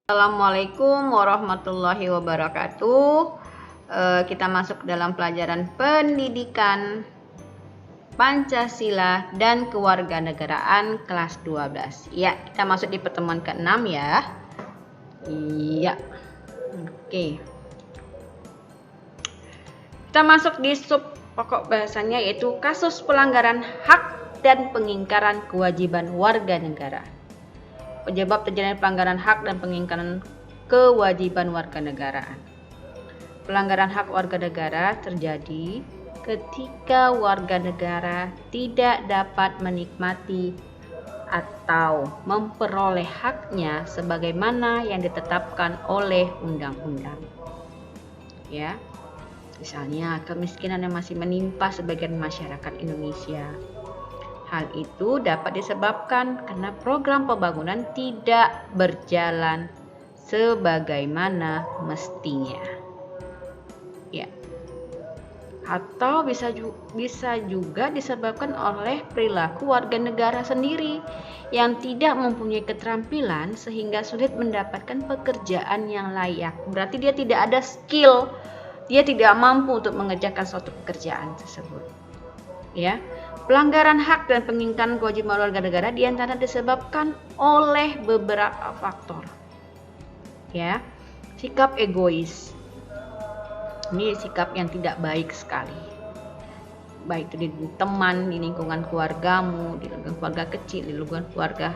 Assalamualaikum warahmatullahi wabarakatuh. Kita masuk dalam pelajaran pendidikan Pancasila dan Kewarganegaraan kelas 12. Ya, kita masuk di pertemuan ke-6 ya. Iya. Oke. Kita masuk di sub pokok bahasanya yaitu kasus pelanggaran hak dan pengingkaran kewajiban warga negara. Penyebab terjadinya pelanggaran hak dan pengingkaran kewajiban warga negara. Pelanggaran hak warga negara terjadi ketika warga negara tidak dapat menikmati atau memperoleh haknya sebagaimana yang ditetapkan oleh undang-undang. Ya. Misalnya kemiskinan yang masih menimpa sebagian masyarakat Indonesia. Hal itu dapat disebabkan karena program pembangunan tidak berjalan sebagaimana mestinya. Ya. Atau bisa juga disebabkan oleh perilaku warga negara sendiri yang tidak mempunyai keterampilan sehingga sulit mendapatkan pekerjaan yang layak. Berarti dia tidak ada skill, dia tidak mampu untuk mengerjakan suatu pekerjaan tersebut. Ya. Pelanggaran hak dan pengingkaran kewajiban warga negara diantara disebabkan oleh beberapa faktor. Ya, sikap egois. Ini sikap yang tidak baik sekali. Baik itu di teman, di lingkungan keluargamu, di lingkungan keluarga kecil, di lingkungan keluarga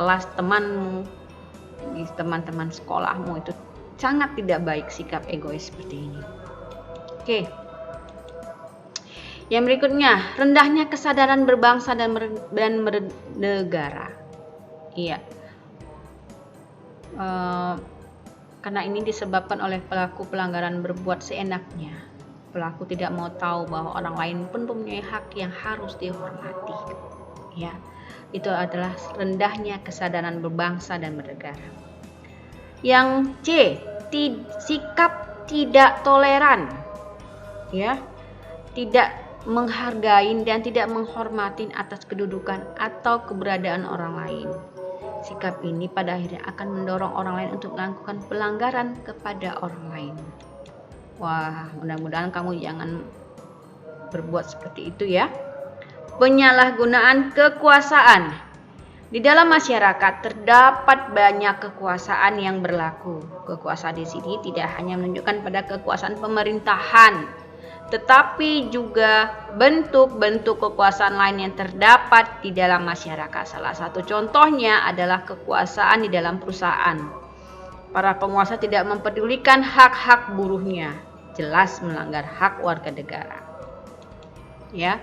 kelas temanmu, di teman-teman sekolahmu, itu sangat tidak baik sikap egois seperti ini. Oke. Yang berikutnya, rendahnya kesadaran berbangsa dan bernegara. Iya. Karena ini disebabkan oleh pelaku pelanggaran berbuat seenaknya. Pelaku tidak mau tahu bahwa orang lain pun mempunyai hak yang harus dihormati. Ya. Itu adalah rendahnya kesadaran berbangsa dan bernegara. Yang C, sikap tidak toleran. Ya. Tidak menghargai dan tidak menghormati atas kedudukan atau keberadaan orang lain. Sikap ini pada akhirnya akan mendorong orang lain untuk melakukan pelanggaran kepada orang lain. Wah, mudah-mudahan kamu jangan berbuat seperti itu ya. Penyalahgunaan kekuasaan. Di dalam masyarakat terdapat banyak kekuasaan yang berlaku. Kekuasaan di sini tidak hanya menunjukkan pada kekuasaan pemerintahan, tetapi juga bentuk-bentuk kekuasaan lain yang terdapat di dalam masyarakat. Salah satu contohnya adalah kekuasaan di dalam perusahaan. Para penguasa tidak mempedulikan hak-hak buruhnya, jelas melanggar hak warga negara. Ya.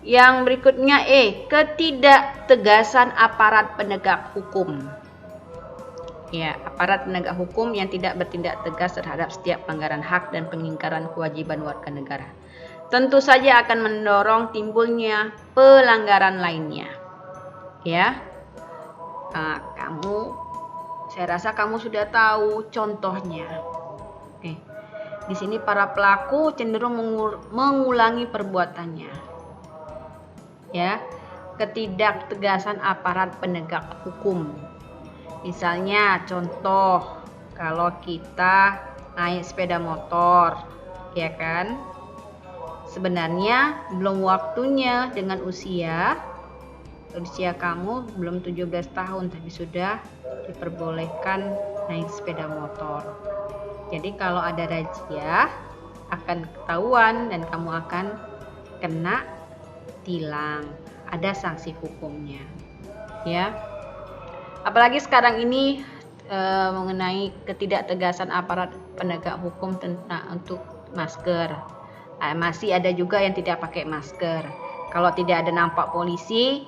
Yang berikutnya ketidaktegasan aparat penegak hukum. Ya, aparat penegak hukum yang tidak bertindak tegas terhadap setiap pelanggaran hak dan pengingkaran kewajiban warga negara. Tentu saja akan mendorong timbulnya pelanggaran lainnya. Ya, saya rasa kamu sudah tahu contohnya. Di sini para pelaku cenderung mengulangi perbuatannya. Ya, ketidaktegasan aparat penegak hukum. Misalnya contoh, kalau kita naik sepeda motor, ya kan? Sebenarnya belum waktunya dengan usia kamu belum 17 tahun, tapi sudah diperbolehkan naik sepeda motor. Jadi kalau ada razia akan ketahuan dan kamu akan kena tilang, ada sanksi hukumnya. Ya. Apalagi sekarang ini mengenai ketidaktegasan aparat penegak hukum untuk masker. Masih ada juga yang tidak pakai masker. Kalau tidak ada nampak polisi,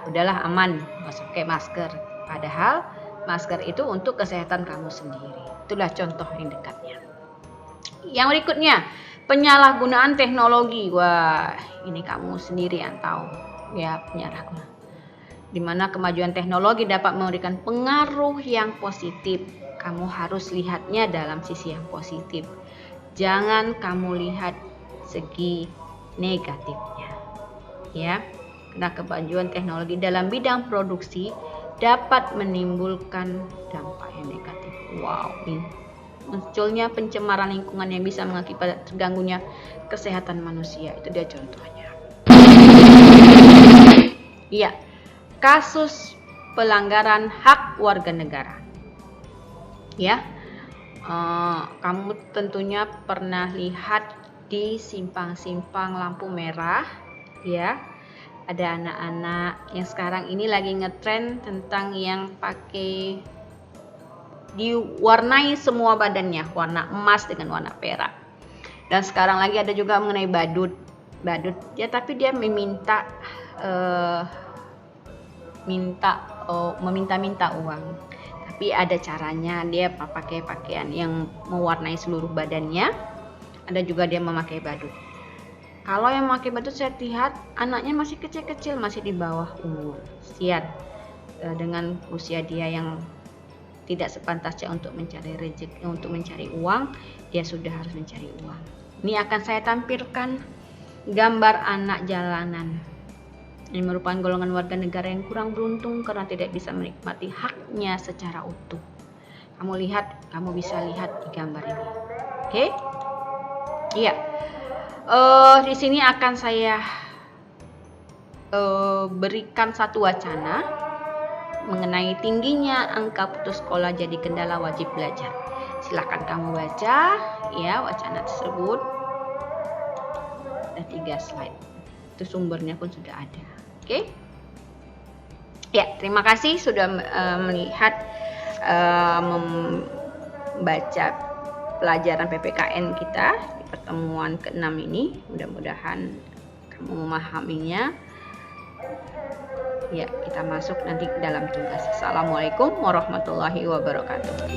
udahlah aman, nggak usah pakai masker. Padahal masker itu untuk kesehatan kamu sendiri. Itulah contoh yang dekatnya. Yang berikutnya, penyalahgunaan teknologi. Wah, ini kamu sendiri yang tahu. Ya, penyalahgunaan. Di mana kemajuan teknologi dapat memberikan pengaruh yang positif. Kamu harus lihatnya dalam sisi yang positif. Jangan kamu lihat segi negatifnya. Ya, karena kemajuan teknologi dalam bidang produksi dapat menimbulkan dampak yang negatif. Wow, ini munculnya pencemaran lingkungan yang bisa mengakibatkan terganggunya kesehatan manusia. Itu dia contohnya. Iya, kasus pelanggaran hak warga negara. Ya, kamu tentunya pernah lihat di simpang-simpang lampu merah, ya. Ada anak-anak yang sekarang ini lagi ngetren tentang yang pakai diwarnai semua badannya, warna emas dengan warna perak. Dan sekarang lagi ada juga mengenai badut ya, tapi dia meminta uang. Tapi ada caranya, dia pakai pakaian yang mewarnai seluruh badannya. Ada juga dia memakai badut. Kalau yang memakai badut saya lihat anaknya masih kecil-kecil, masih di bawah umur. Siap dengan usia dia yang tidak sepantasnya untuk mencari rezeki, untuk mencari uang, dia sudah harus mencari uang. Ini akan saya tampilkan gambar anak jalanan. Ini merupakan golongan warga negara yang kurang beruntung karena tidak bisa menikmati haknya secara utuh. Kamu bisa lihat di gambar ini. Oke? Iya. Di sini akan saya berikan satu wacana mengenai tingginya angka putus sekolah jadi kendala wajib belajar. Silahkan kamu baca ya wacana tersebut. Ada 3 slide. Itu sumbernya pun sudah ada. Oke? Ya, terima kasih sudah melihat membaca pelajaran PPKN kita di pertemuan ke-6 ini. Mudah-mudahan kamu memahaminya. Ya, kita masuk nanti ke dalam tugas. Assalamualaikum warahmatullahi wabarakatuh.